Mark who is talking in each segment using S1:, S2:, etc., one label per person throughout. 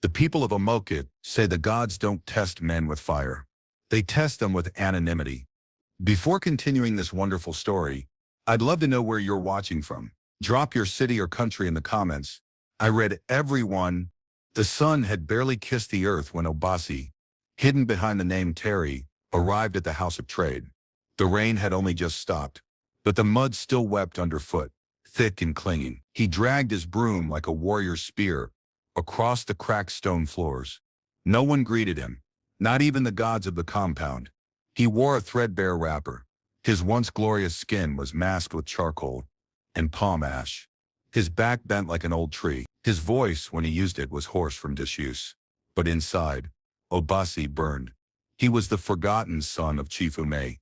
S1: The people of Amoket say the gods don't test men with fire. They test them with anonymity. Before continuing this wonderful story, I'd love to know where you're watching from. Drop your city or country in the comments. I read every one. The sun had barely kissed the earth when Obasi, hidden behind the name Terry, arrived at the House of Trade. The rain had only just stopped, but the mud still wept underfoot, thick and clinging. He dragged his broom like a warrior's spear across the cracked stone floors. No one greeted him, not even the gods of the compound. He wore a threadbare wrapper. His once glorious skin was masked with charcoal and palm ash. His back bent like an old tree. His voice, when he used it, was hoarse from disuse. But inside, Obasi burned. He was the forgotten son of Chief Ume,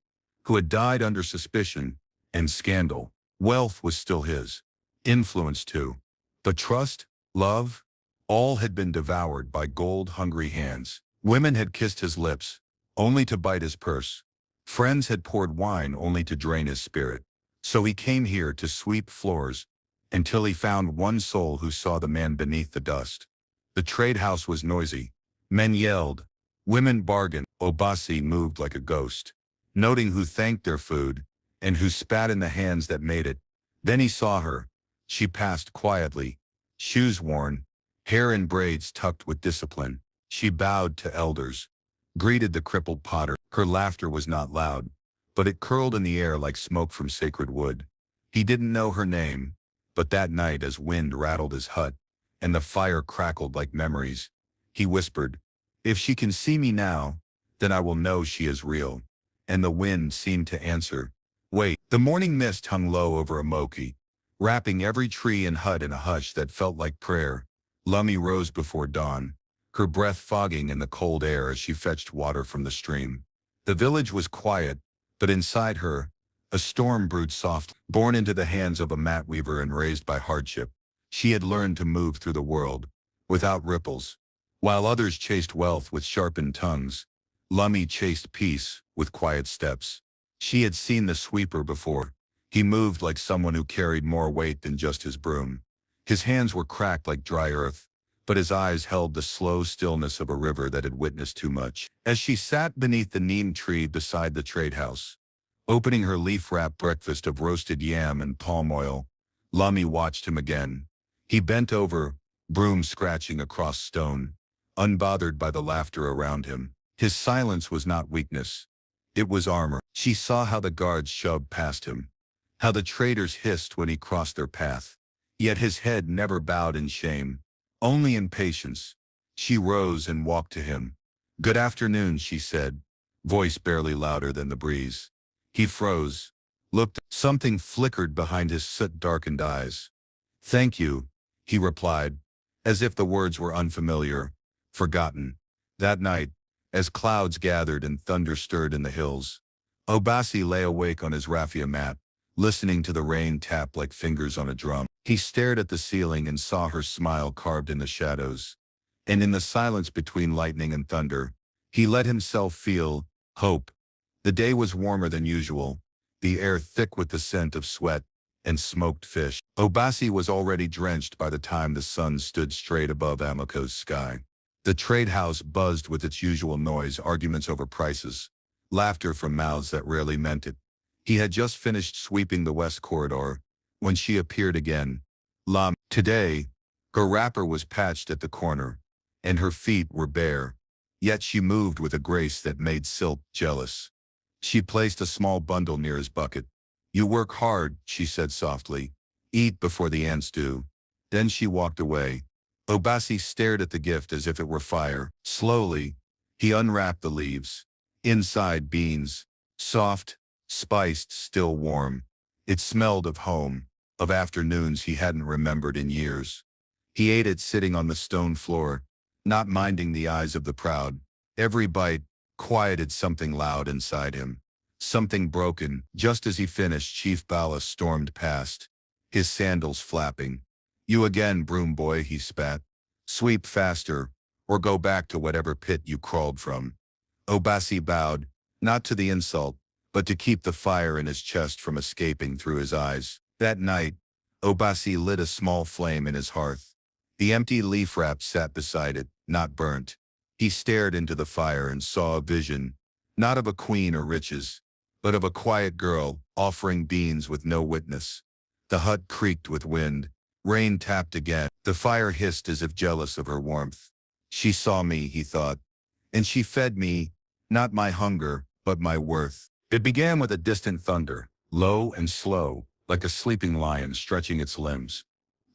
S1: who had died under suspicion and scandal. Wealth was still his. Influence too. But trust, love, all had been devoured by gold-hungry hands. Women had kissed his lips, only to bite his purse. Friends had poured wine only to drain his spirit. So he came here to sweep floors, until he found one soul who saw the man beneath the dust. The trade house was noisy. Men yelled. Women bargained. Obasi moved like a ghost, noting who thanked their food and who spat in the hands that made it. Then he saw her. She passed quietly, shoes worn, hair in braids tucked with discipline. She bowed to elders, greeted the crippled potter. Her laughter was not loud, but it curled in the air like smoke from sacred wood. He didn't know her name, but that night as wind rattled his hut and the fire crackled like memories, he whispered, "If she can see me now, then I will know she is real." And the wind seemed to answer, "Wait." The morning mist hung low over Amoki, wrapping every tree and hut in a hush that felt like prayer. Lummi rose before dawn, her breath fogging in the cold air as she fetched water from the stream. The village was quiet, but inside her, a storm brewed soft. Born into the hands of a mat weaver and raised by hardship, she had learned to move through the world without ripples. While others chased wealth with sharpened tongues, Lummi chased peace with quiet steps. She had seen the sweeper before. He moved like someone who carried more weight than just his broom. His hands were cracked like dry earth, but his eyes held the slow stillness of a river that had witnessed too much. As she sat beneath the neem tree beside the trade house, opening her leaf-wrapped breakfast of roasted yam and palm oil, Lummi watched him again. He bent over, broom scratching across stone, unbothered by the laughter around him. His silence was not weakness. It was armor. She saw how the guards shoved past him, how the traders hissed when he crossed their path. Yet his head never bowed in shame, only in patience. She rose and walked to him. "Good afternoon," she said, voice barely louder than the breeze. He froze, looked. Something flickered behind his soot-darkened eyes. "Thank you," he replied, as if the words were unfamiliar, forgotten. That night, as clouds gathered and thunder stirred in the hills, Obasi lay awake on his raffia mat, listening to the rain tap like fingers on a drum. He stared at the ceiling and saw her smile carved in the shadows. And in the silence between lightning and thunder, he let himself feel hope. The day was warmer than usual, the air thick with the scent of sweat and smoked fish. Obasi was already drenched by the time the sun stood straight above Amoko's sky. The trade house buzzed with its usual noise, arguments over prices, laughter from mouths that rarely meant it. He had just finished sweeping the west corridor when she appeared again. Today, her wrapper was patched at the corner, and her feet were bare, yet she moved with a grace that made Silk jealous. She placed a small bundle near his bucket. "You work hard," she said softly. "Eat before the ants do." Then she walked away. Obasi stared at the gift as if it were fire. Slowly, he unwrapped the leaves. Inside, beans, soft, spiced, still warm. It smelled of home, of afternoons he hadn't remembered in years. He ate it sitting on the stone floor, not minding the eyes of the proud. Every bite quieted something loud inside him, something broken. Just as he finished, Chief Bala stormed past, his sandals flapping. "You again, broom boy," he spat. "Sweep faster, or go back to whatever pit you crawled from." Obasi bowed, not to the insult, but to keep the fire in his chest from escaping through his eyes. That night, Obasi lit a small flame in his hearth. The empty leaf wrap sat beside it, not burnt. He stared into the fire and saw a vision, not of a queen or riches, but of a quiet girl offering beans with no witness. The hut creaked with wind. Rain tapped again. The fire hissed as if jealous of her warmth. She saw me, he thought, and she fed me, not my hunger, but my worth. It began with a distant thunder, low and slow, like a sleeping lion stretching its limbs.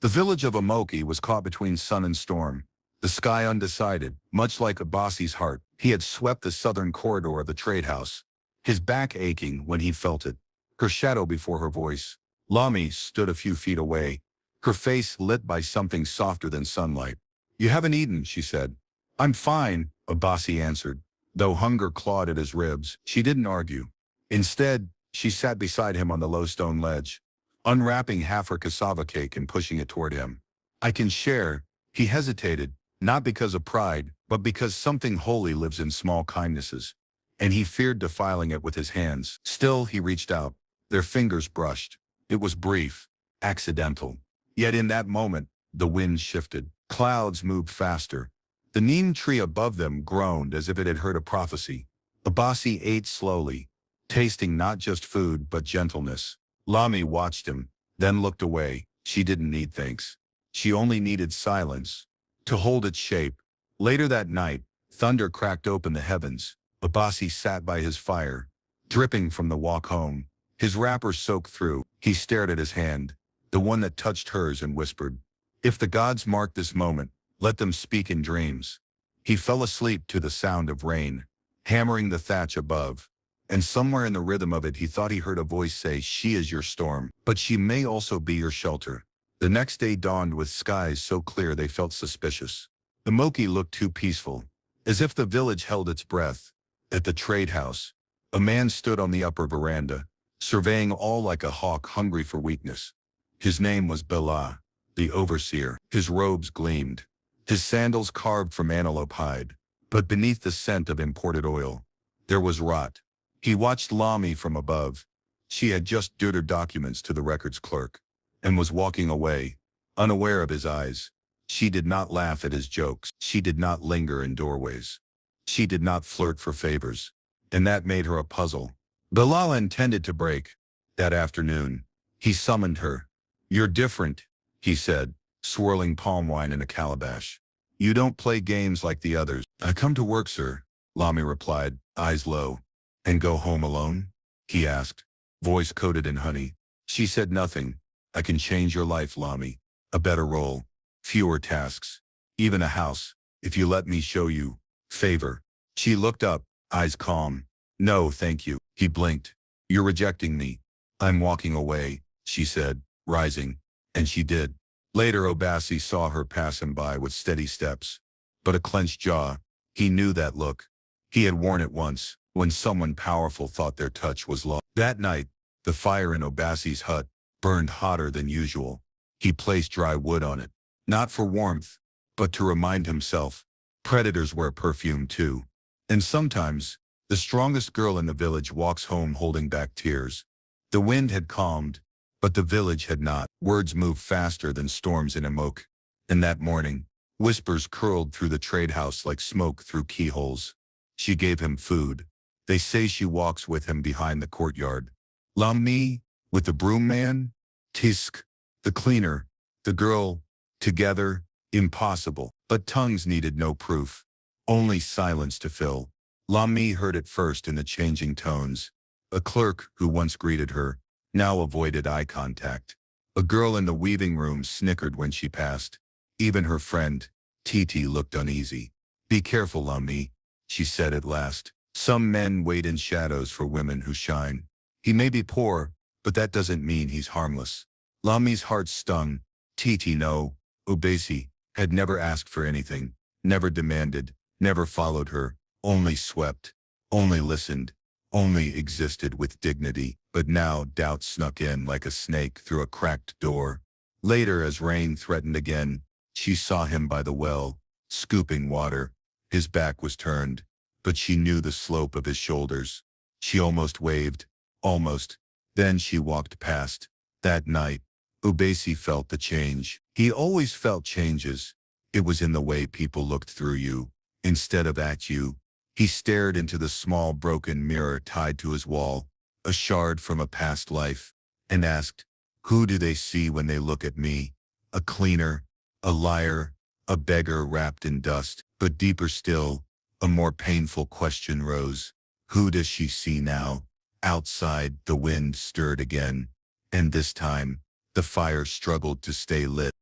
S1: The village of Amoki was caught between sun and storm, the sky undecided, much like Abasi's heart. He had swept the southern corridor of the trade house, his back aching when he felt it, her shadow before her voice. Lami stood a few feet away, her face lit by something softer than sunlight. "You haven't eaten," she said. "I'm fine," Abasi answered. Though hunger clawed at his ribs, she didn't argue. Instead, she sat beside him on the low stone ledge, unwrapping half her cassava cake and pushing it toward him. "I can share." He hesitated, not because of pride, but because something holy lives in small kindnesses, and he feared defiling it with his hands. Still, he reached out. Their fingers brushed. It was brief, accidental. Yet in that moment, the wind shifted. Clouds moved faster. The neem tree above them groaned as if it had heard a prophecy. Abasi ate slowly, tasting not just food but gentleness. Lami watched him, then looked away. She didn't need thanks. She only needed silence to hold its shape. Later that night, thunder cracked open the heavens. Abasi sat by his fire, dripping from the walk home, his wrapper soaked through. He stared at his hand, the one that touched hers, and whispered, "If the gods mark this moment, let them speak in dreams." He fell asleep to the sound of rain, hammering the thatch above, and somewhere in the rhythm of it he thought he heard a voice say, "She is your storm, but she may also be your shelter." The next day dawned with skies so clear they felt suspicious. The Moki looked too peaceful, as if the village held its breath. At the trade house, a man stood on the upper veranda, surveying all like a hawk hungry for weakness. His name was Bela, the overseer. His robes gleamed, his sandals carved from antelope hide, but beneath the scent of imported oil, there was rot. He watched Lami from above. She had just did her documents to the records clerk, and was walking away, unaware of his eyes. She did not laugh at his jokes. She did not linger in doorways. She did not flirt for favors, and that made her a puzzle. Bilal intended to break. That afternoon, he summoned her. "You're different," he said, swirling palm wine in a calabash. "You don't play games like the others." "I come to work, sir," Lami replied, eyes low. "And go home alone?" he asked, voice coated in honey. She said nothing. "I can change your life, Lami. A better role, fewer tasks, even a house, if you let me show you favor." She looked up, eyes calm. "No, thank you." He blinked. "You're rejecting me." "I'm walking away," she said, rising, and she did. Later Obasi saw her pass him by with steady steps, but a clenched jaw. He knew that look. He had worn it once, when someone powerful thought their touch was lost. That night, the fire in Obasi's hut burned hotter than usual. He placed dry wood on it, not for warmth, but to remind himself, predators wear perfume too. And sometimes, the strongest girl in the village walks home holding back tears. The wind had calmed, but the village had not. Words moved faster than storms in Amok. And that morning, whispers curled through the trade house like smoke through keyholes. She gave him food. They say she walks with him behind the courtyard. Lami, with the broom man? Tisk, the cleaner, the girl, together, impossible. But tongues needed no proof, only silence to fill. Lami heard it first in the changing tones. A clerk who once greeted her, now avoided eye contact. A girl in the weaving room snickered when she passed. Even her friend, Titi, looked uneasy. "Be careful, Lami," she said at last. "Some men wait in shadows for women who shine. He may be poor, but that doesn't mean he's harmless." Lami's heart stung. Titi, no, Obasi, had never asked for anything, never demanded, never followed her, only swept, only listened, only existed with dignity. But now doubt snuck in like a snake through a cracked door. Later, as rain threatened again, she saw him by the well, scooping water. His back was turned, but she knew the slope of his shoulders. She almost waved, almost. Then she walked past. That night, Ubasi felt the change. He always felt changes. It was in the way people looked through you, instead of at you. He stared into the small broken mirror tied to his wall, a shard from a past life, and asked, who do they see when they look at me? A cleaner, a liar, a beggar wrapped in dust. But deeper still, a more painful question rose. Who does she see now? Outside, the wind stirred again, and this time, the fire struggled to stay lit.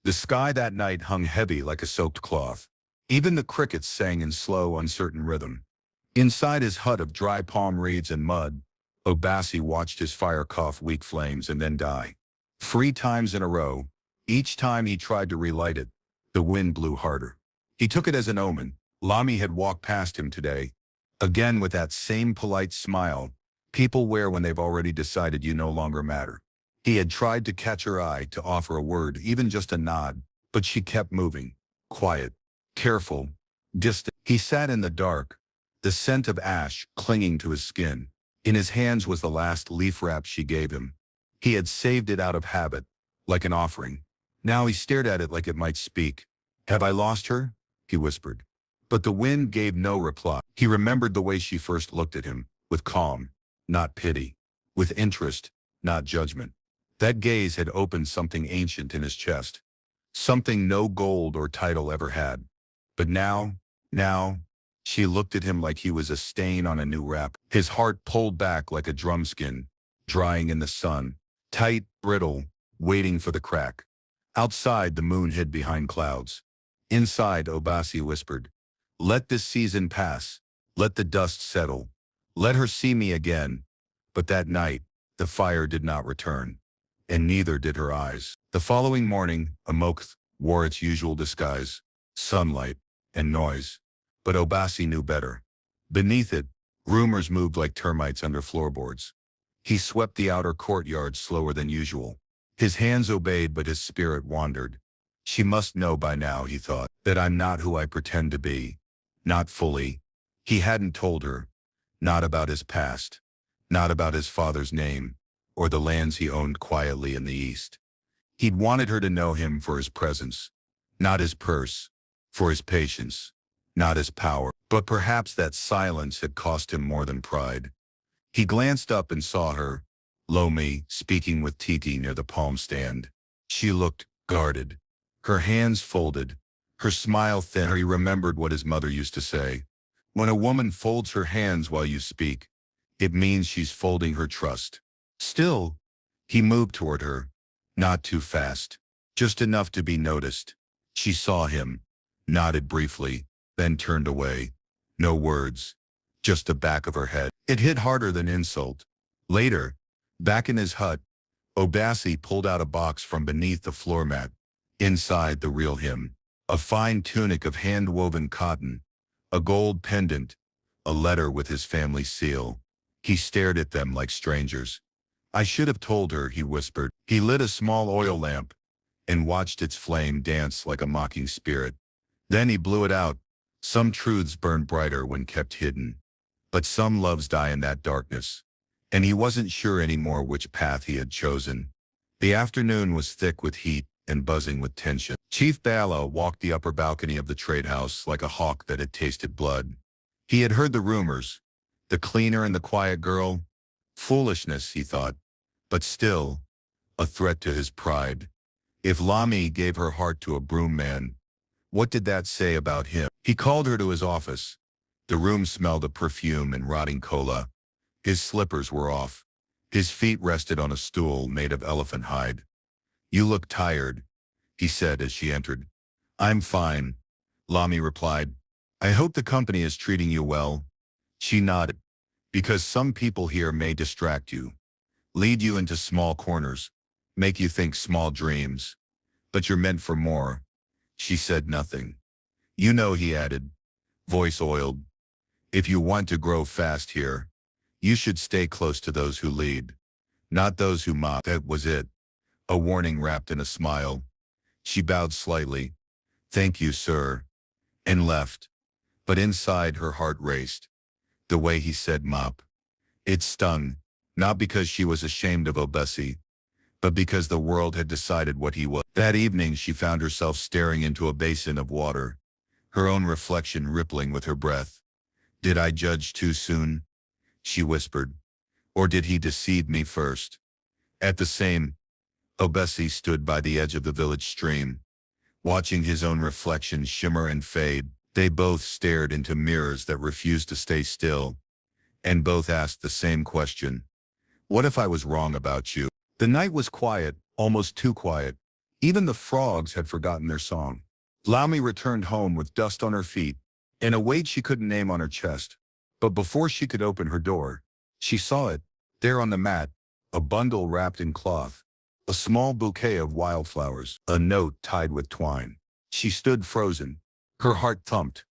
S1: The sky that night hung heavy like a soaked cloth. Even the crickets sang in slow, uncertain rhythm. Inside his hut of dry palm reeds and mud, Ubasi watched his fire cough weak flames and then die. 3 times in a row, each time he tried to relight it, the wind blew harder. He took it as an omen. Lami had walked past him today, again with that same polite smile people wear when they've already decided you no longer matter. He had tried to catch her eye, to offer a word, even just a nod, but she kept moving, quiet, careful, distant. He sat in the dark, the scent of ash clinging to his skin. In his hands was the last leaf wrap she gave him. He had saved it out of habit, like an offering. Now he stared at it like it might speak. Have I lost her? He whispered. But the wind gave no reply. He remembered the way she first looked at him, with calm, not pity, with interest, not judgment. That gaze had opened something ancient in his chest, something no gold or title ever had. But now, she looked at him like he was a stain on a new wrap. His heart pulled back like a drum skin, drying in the sun, tight, brittle, waiting for the crack. Outside, the moon hid behind clouds. Inside, Ubasi whispered, let this season pass. Let the dust settle. Let her see me again. But that night, the fire did not return, and neither did her eyes. The following morning, Amokth wore its usual disguise, sunlight and noise. But Ubasi knew better. Beneath it, rumors moved like termites under floorboards. He swept the outer courtyard slower than usual. His hands obeyed, but his spirit wandered. She must know by now, he thought, that I'm not who I pretend to be. Not fully. He hadn't told her. Not about his past. Not about his father's name, or the lands he owned quietly in the East. He'd wanted her to know him for his presence, not his purse, for his patience, not his power. But perhaps that silence had cost him more than pride. He glanced up and saw her, Lomi, speaking with Titi near the palm stand. She looked guarded, her hands folded, her smile thin. He remembered what his mother used to say. When a woman folds her hands while you speak, it means she's folding her trust. Still, he moved toward her, not too fast, just enough to be noticed. She saw him, nodded briefly, then turned away. No words, just the back of her head. It hit harder than insult. Later, back in his hut, Ubasi pulled out a box from beneath the floor mat. Inside, the real him, a fine tunic of hand-woven cotton, a gold pendant, a letter with his family seal. He stared at them like strangers. I should have told her, he whispered. He lit a small oil lamp and watched its flame dance like a mocking spirit. Then he blew it out. Some truths burn brighter when kept hidden, but some loves die in that darkness. And he wasn't sure anymore which path he had chosen. The afternoon was thick with heat and buzzing with tension. Chief Bala walked the upper balcony of the trade house like a hawk that had tasted blood. He had heard the rumors, the cleaner and the quiet girl. Foolishness, he thought, but still, a threat to his pride. If Lami gave her heart to a broom man, what did that say about him? He called her to his office. The room smelled of perfume and rotting cola. His slippers were off. His feet rested on a stool made of elephant hide. You look tired, he said as she entered. I'm fine, Lami replied. I hope the company is treating you well. She nodded. Because some people here may distract you, lead you into small corners, make you think small dreams. But you're meant for more. She said nothing. You know, he added, voice oiled. If you want to grow fast here, you should stay close to those who lead, not those who mock. That was it. A warning wrapped in a smile. She bowed slightly. Thank you, sir, and left. But inside her heart raced. The way he said mop. It stung, not because she was ashamed of Ubasi, but because the world had decided what he was. That evening she found herself staring into a basin of water, her own reflection rippling with her breath. "Did I judge too soon?" she whispered. "Or did he deceive me first?" At the same, Obesi stood by the edge of the village stream, watching his own reflection shimmer and fade. They both stared into mirrors that refused to stay still, and both asked the same question. "What if I was wrong about you?" The night was quiet, almost too quiet. Even the frogs had forgotten their song. Lami returned home with dust on her feet and a weight she couldn't name on her chest. But before she could open her door, she saw it, there on the mat, a bundle wrapped in cloth, a small bouquet of wildflowers, a note tied with twine. She stood frozen. Her heart thumped.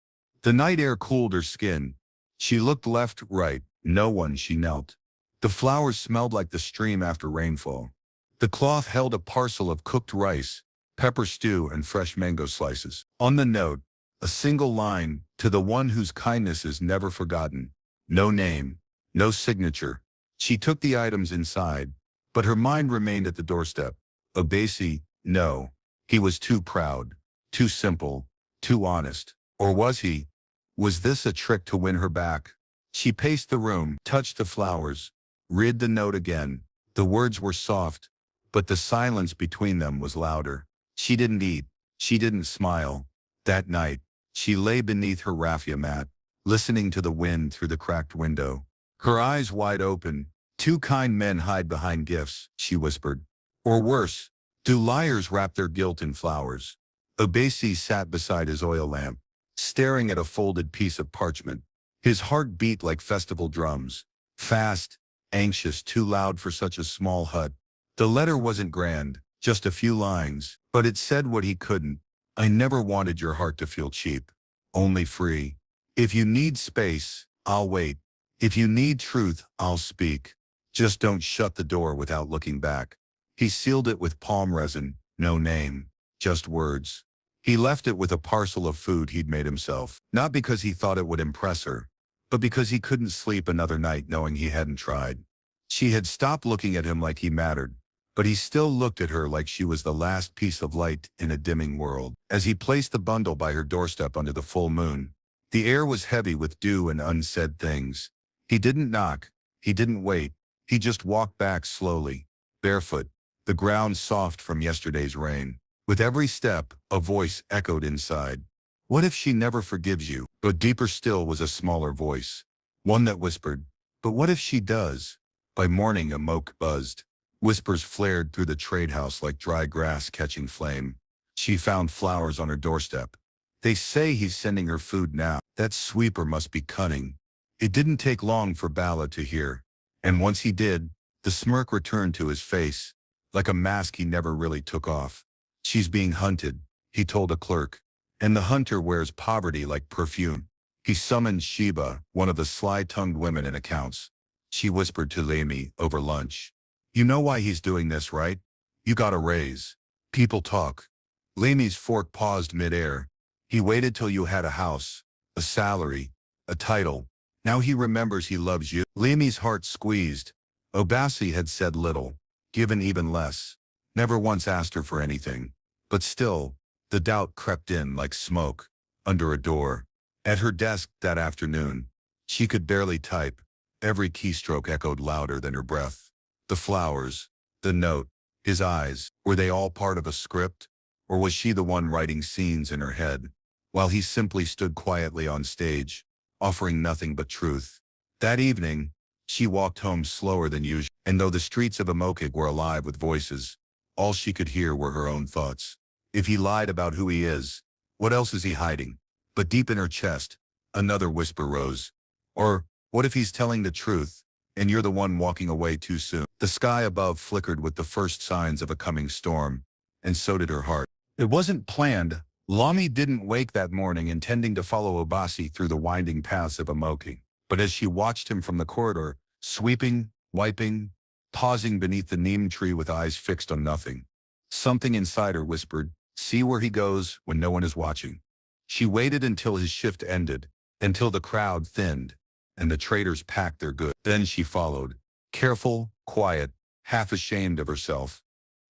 S1: The night air cooled her skin. She looked left, right, no one. She knelt. The flowers smelled like the stream after rainfall. The cloth held a parcel of cooked rice, pepper stew, and fresh mango slices. On the note, a single line, "To the one whose kindness is never forgotten." No name, no signature. She took the items inside, but her mind remained at the doorstep. Obesi, no. He was too proud, too simple, too honest. Or was he? Was this a trick to win her back? She paced the room, touched the flowers, read the note again. The words were soft, but the silence between them was louder. She didn't eat. She didn't smile. That night, she lay beneath her raffia mat, listening to the wind through the cracked window. Her eyes wide open. "Two kind men hide behind gifts," she whispered. "Or worse, do liars wrap their guilt in flowers?" Obesi sat beside his oil lamp, staring at a folded piece of parchment. His heart beat like festival drums. Fast, anxious, too loud for such a small hut. The letter wasn't grand, just a few lines, but it said what he couldn't. "I never wanted your heart to feel cheap. Only free. If you need space, I'll wait. If you need truth, I'll speak. Just don't shut the door without looking back." He sealed it with palm resin, no name, just words. He left it with a parcel of food he'd made himself, not because he thought it would impress her, but because he couldn't sleep another night knowing he hadn't tried. She had stopped looking at him like he mattered, but he still looked at her like she was the last piece of light in a dimming world. As he placed the bundle by her doorstep under the full moon, the air was heavy with dew and unsaid things. He didn't knock. He didn't wait. He just walked back slowly, barefoot, the ground soft from yesterday's rain. With every step, a voice echoed inside. "What if she never forgives you?" But deeper still was a smaller voice, one that whispered, "But what if she does?" By morning a moke buzzed. Whispers flared through the trade house like dry grass catching flame. She found flowers on her doorstep. "They say he's sending her food now. That sweeper must be cunning." It didn't take long for Bala to hear, and once he did, the smirk returned to his face, like a mask he never really took off. "She's being hunted," he told a clerk, "and the hunter wears poverty like perfume." He summoned Sheba, one of the sly-tongued women in accounts. She whispered to Lamy over lunch, "You know why he's doing this, right? You got a raise. People talk." Lamy's fork paused midair. "He waited till you had a house, a salary, a title. Now he remembers he loves you." Lamy's heart squeezed. Obasi had said little, given even less, never once asked her for anything. But still, the doubt crept in like smoke, under a door. At her desk that afternoon, she could barely type. Every keystroke echoed louder than her breath. The flowers, the note, his eyes, were they all part of a script? Or was she the one writing scenes in her head, while he simply stood quietly on stage, offering nothing but truth? That evening, she walked home slower than usual, and though the streets of Amokig were alive with voices, all she could hear were her own thoughts. If he lied about who he is, what else is he hiding? But deep in her chest, another whisper rose. Or, what if he's telling the truth, and you're the one walking away too soon? The sky above flickered with the first signs of a coming storm, and so did her heart. It wasn't planned. Lami didn't wake that morning intending to follow Obasi through the winding paths of Amokig. But as she watched him from the corridor, sweeping, wiping, pausing beneath the neem tree with eyes fixed on nothing, something inside her whispered, "See where he goes when no one is watching." She waited until his shift ended, until the crowd thinned, and the traders packed their goods. Then she followed, careful, quiet, half ashamed of herself.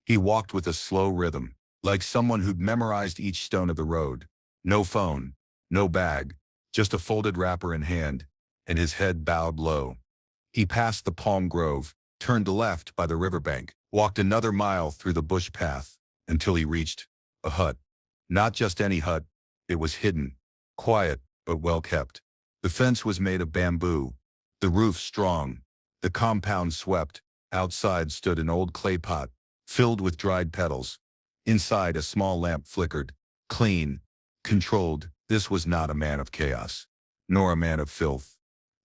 S1: He walked with a slow rhythm, like someone who'd memorized each stone of the road. No phone, no bag, just a folded wrapper in hand, and his head bowed low. He passed the palm grove, turned left by the riverbank, walked another mile through the bush path, until he reached a hut. Not just any hut, it was hidden, quiet, but well kept. The fence was made of bamboo, the roof strong, the compound swept. Outside stood an old clay pot, filled with dried petals. Inside a small lamp flickered, clean, controlled. This was not a man of chaos, nor a man of filth.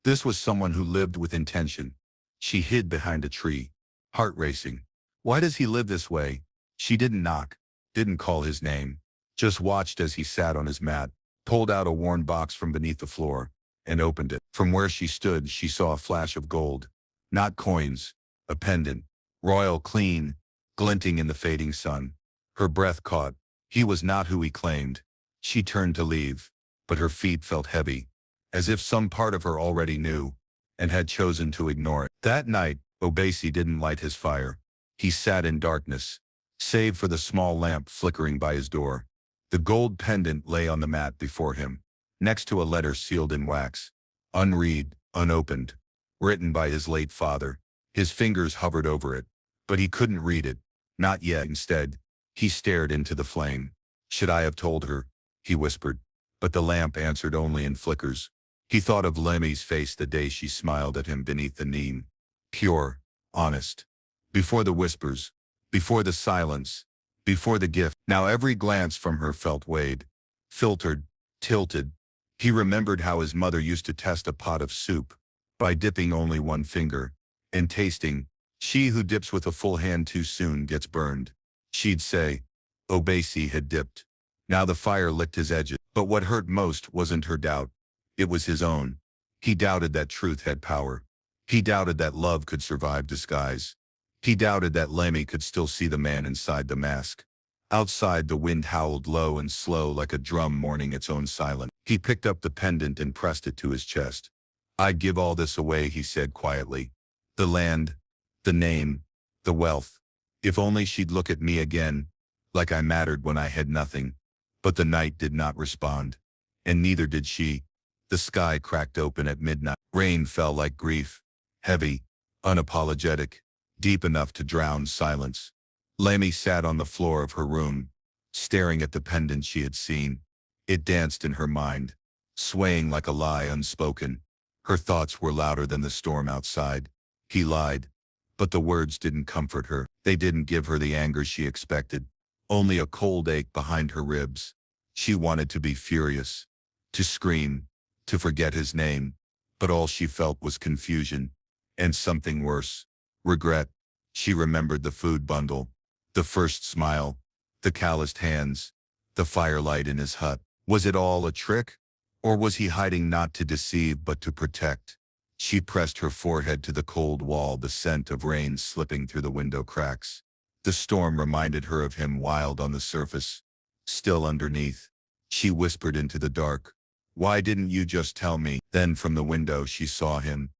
S1: This was someone who lived with intention. She hid behind a tree, heart racing. Why does he live this way? She didn't knock, didn't call his name, just watched as he sat on his mat, pulled out a worn box from beneath the floor, and opened it. From where she stood, she saw a flash of gold. Not coins, a pendant, royal clean, glinting in the fading sun. Her breath caught. He was not who he claimed. She turned to leave, but her feet felt heavy, as if some part of her already knew, and had chosen to ignore it. That night, Obasi didn't light his fire. He sat in darkness, save for the small lamp flickering by his door. The gold pendant lay on the mat before him, next to a letter sealed in wax, unread, unopened, written by his late father. His fingers hovered over it, but he couldn't read it, not yet. Instead, he stared into the flame. Should I have told her? He whispered, but the lamp answered only in flickers. He thought of Lemmy's face the day she smiled at him beneath the neem. Pure, honest. Before the whispers, before the silence, before the gift. Now every glance from her felt weighed, filtered, tilted. He remembered how his mother used to test a pot of soup by dipping only one finger and tasting. She who dips with a full hand too soon gets burned. She'd say, Obasi had dipped. Now the fire licked his edges. But what hurt most wasn't her doubt. It was his own. He doubted that truth had power. He doubted that love could survive disguise. He doubted that Lemmy could still see the man inside the mask. Outside, the wind howled low and slow like a drum mourning its own silence. He picked up the pendant and pressed it to his chest. I'd give all this away, he said quietly. The land, the name, the wealth. If only she'd look at me again, like I mattered when I had nothing. But the night did not respond, and neither did she. The sky cracked open at midnight. Rain fell like grief, heavy, unapologetic, deep enough to drown silence. Lemmy sat on the floor of her room, staring at the pendant she had seen. It danced in her mind, swaying like a lie unspoken. Her thoughts were louder than the storm outside. He lied, but the words didn't comfort her. They didn't give her the anger she expected, only a cold ache behind her ribs. She wanted to be furious, to scream, to forget his name, but all she felt was confusion, and something worse, regret. She remembered the food bundle, the first smile, the calloused hands, the firelight in his hut. Was it all a trick? Or was he hiding not to deceive but to protect? She pressed her forehead to the cold wall, the scent of rain slipping through the window cracks. The storm reminded her of him, wild on the surface, still underneath. She whispered into the dark, why didn't you just tell me? Then from the window she saw him.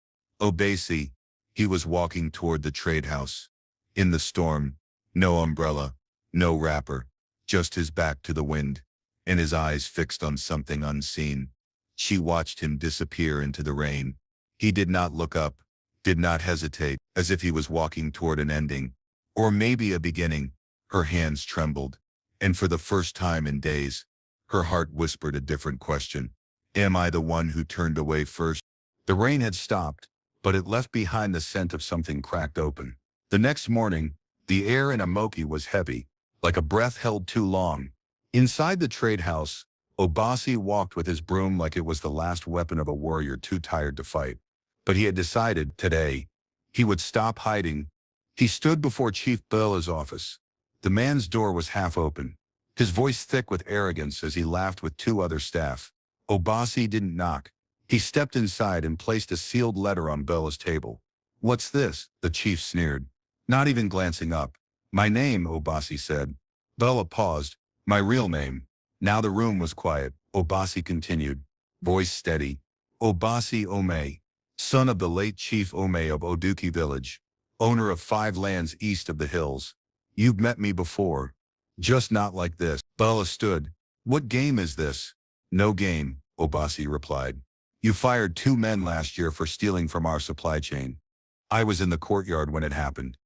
S1: Obasi. He was walking toward the trade house. In the storm, no umbrella, no wrapper, just his back to the wind, and his eyes fixed on something unseen. She watched him disappear into the rain. He did not look up, did not hesitate, as if he was walking toward an ending, or maybe a beginning. Her hands trembled, and for the first time in days, her heart whispered a different question. Am I the one who turned away first? The rain had stopped, but it left behind the scent of something cracked open. The next morning, the air in Amoki was heavy, like a breath held too long. Inside the trade house, Obasi walked with his broom like it was the last weapon of a warrior too tired to fight. But he had decided, today, he would stop hiding. He stood before Chief Billa's office. The man's door was half open, his voice thick with arrogance as he laughed with two other staff. Obasi didn't knock. He stepped inside and placed a sealed letter on Billa's table. What's this? The chief sneered, not even glancing up. My name, Obasi said. Bella paused. My real name. Now the room was quiet. Obasi continued, voice steady. Obasi Ome, son of the late Chief Ome of Oduki village, owner of 5 lands east of the hills. You've met me before. Just not like this. Bella stood. What game is this? No game, Obasi replied. You fired 2 men last year for stealing from our supply chain. I was in the courtyard when it happened.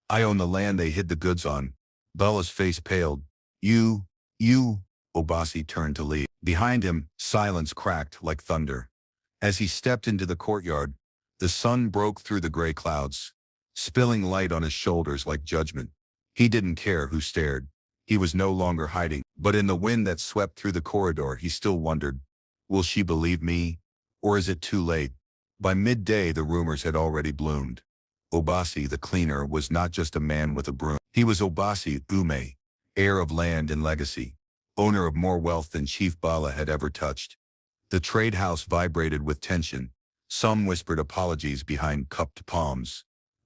S1: I own the land they hid the goods on. Bella's face paled. You, Obasi turned to leave. Behind him, silence cracked like thunder. As he stepped into the courtyard, the sun broke through the gray clouds, spilling light on his shoulders like judgment. He didn't care who stared. He was no longer hiding, but in the wind that swept through the corridor, he still wondered, will she believe me? Or is it too late? By midday, the rumors had already bloomed. Obasi, the cleaner, was not just a man with a broom. He was Obasi Ume, heir of land and legacy, owner of more wealth than Chief Bala had ever touched. The trade house vibrated with tension. Some whispered apologies behind cupped palms.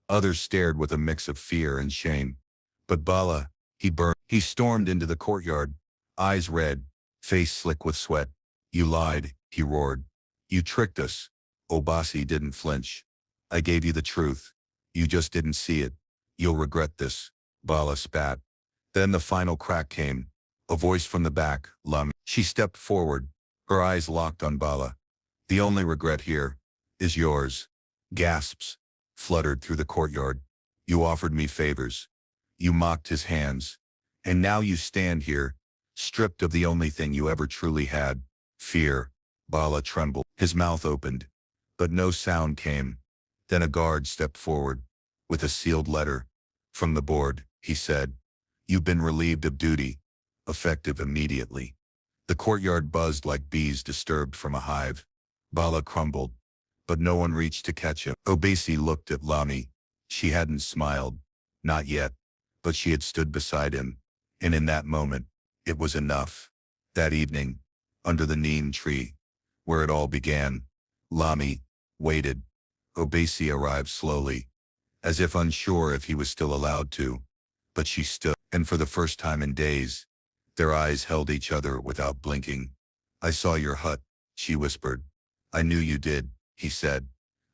S1: Others stared with a mix of fear and shame. But Bala, he burned. He stormed into the courtyard, eyes red, face slick with sweat. You lied, he roared. You tricked us. Obasi didn't flinch. I gave you the truth. You just didn't see it. You'll regret this. Bala spat. Then the final crack came. A voice from the back, Lum. She stepped forward, her eyes locked on Bala. The only regret here is yours. Gasps fluttered through the courtyard. You offered me favors. You mocked his hands. And now you stand here, stripped of the only thing you ever truly had, fear. Bala trembled. His mouth opened, but no sound came. Then a guard stepped forward, with a sealed letter. From the board, he said, you've been relieved of duty, effective immediately. The courtyard buzzed like bees disturbed from a hive. Bala crumbled, but no one reached to catch him. Obasi looked at Lami. She hadn't smiled, not yet, but she had stood beside him, and in that moment, it was enough. That evening, under the neem tree, where it all began, Lami waited. Obasi arrived slowly, as if unsure if he was still allowed to, but she stood, and for the first time in days, their eyes held each other without blinking. I saw your hut, she whispered. I knew you did, he said.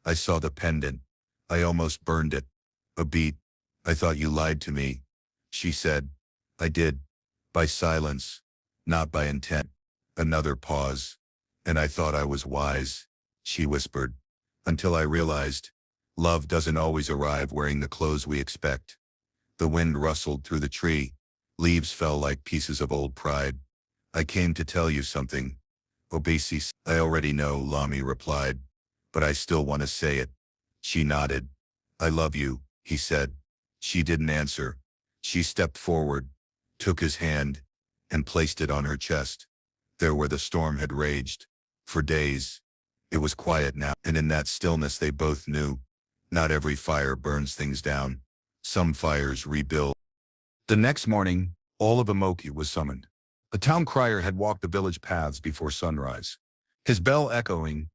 S1: I saw the pendant. I almost burned it. A beat. I thought you lied to me, she said. I did. By silence, not by intent. Another pause. And I thought I was wise, she whispered, until I realized, love doesn't always arrive wearing the clothes we expect. The wind rustled through the tree. Leaves fell like pieces of old pride. I came to tell you something. Obasi, I already know, Lami replied, but I still want to say it. She nodded. I love you, he said. She didn't answer. She stepped forward, took his hand, and placed it on her chest. There where the storm had raged. For days. It was quiet now, and in that stillness they both knew. Not every fire burns things down. Some fires rebuild. The next morning, all of Amoki was summoned. A town crier had walked the village paths before sunrise. His bell echoing,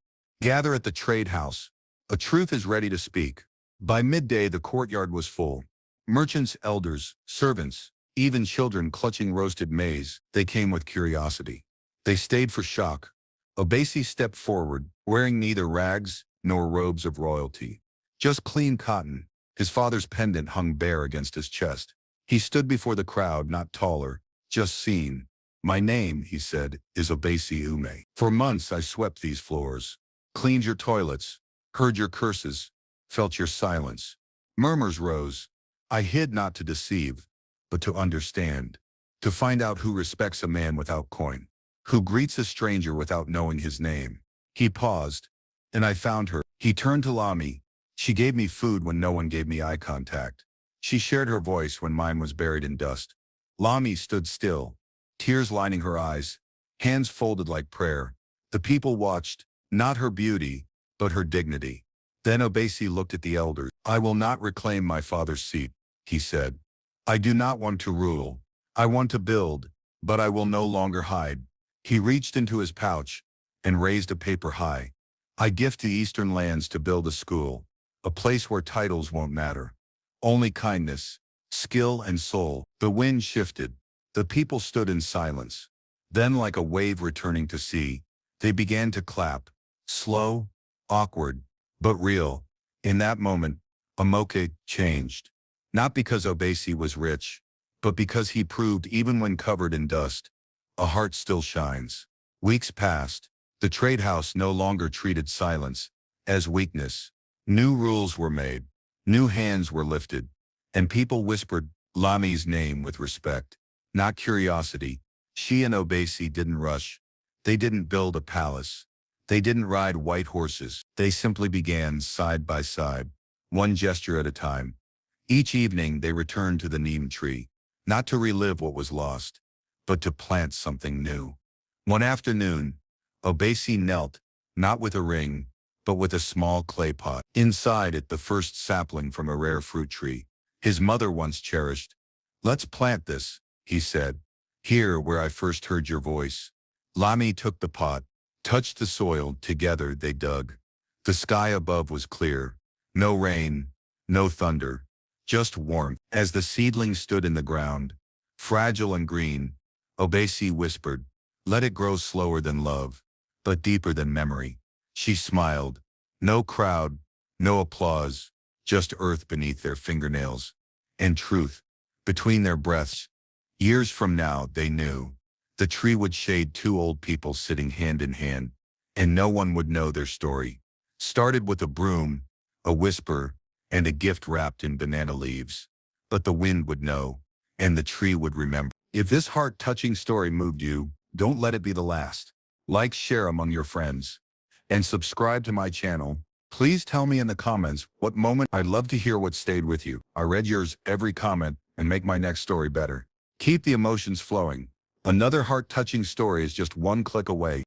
S1: gather at the trade house. A truth is ready to speak. By midday the courtyard was full. Merchants, elders, servants, even children clutching roasted maize. They came with curiosity. They stayed for shock. Obasi stepped forward, wearing neither rags nor robes of royalty. Just clean cotton. His father's pendant hung bare against his chest. He stood before the crowd, not taller, just seen. My name, he said, is Obasi Ume. For months I swept these floors, cleaned your toilets, heard your curses, felt your silence. Murmurs rose. I hid not to deceive, but to understand. To find out who respects a man without coin. Who greets a stranger without knowing his name. He paused, and I found her. He turned to Lami. She gave me food when no one gave me eye contact. She shared her voice when mine was buried in dust. Lami stood still, tears lining her eyes, hands folded like prayer. The people watched, not her beauty, but her dignity. Then Obasi looked at the elders. I will not reclaim my father's seat, he said. I do not want to rule. I want to build, but I will no longer hide. He reached into his pouch and raised a paper high. I gift the eastern lands to build a school, a place where titles won't matter. Only kindness, skill, and soul. The wind shifted. The people stood in silence. Then, like a wave returning to sea, they began to clap. Slow, awkward, but real. In that moment, Amoke changed. Not because Obasi was rich, but because he proved even when covered in dust, a heart still shines. Weeks passed. The trade house no longer treated silence as weakness. New rules were made, new hands were lifted, and people whispered Lami's name with respect, not curiosity. She and Obasi didn't rush. They didn't build a palace. They didn't ride white horses. They simply began side by side, one gesture at a time. Each evening they returned to the neem tree, not to relive what was lost, but to plant something new. One afternoon, Obasi knelt, not with a ring, but with a small clay pot. Inside it, the first sapling from a rare fruit tree his mother once cherished. "Let's plant this," he said, "here where I first heard your voice." Lami took the pot, touched the soil. Together they dug. The sky above was clear. No rain, no thunder, just warmth. As the seedling stood in the ground, fragile and green, Obasi whispered, "Let it grow slower than love, but deeper than memory." She smiled. No crowd, no applause, just earth beneath their fingernails, and truth between their breaths. Years from now, they knew, the tree would shade two old people sitting hand in hand, and no one would know their story. Started with a broom, a whisper, and a gift wrapped in banana leaves. But the wind would know, and the tree would remember. If this heart-touching story moved you, don't let it be the last. Like, share among your friends, and subscribe to my channel. Please tell me in the comments what moment. I'd love to hear what stayed with you. I read yours every comment and make my next story better. Keep the emotions flowing. Another heart-touching story is just one click away.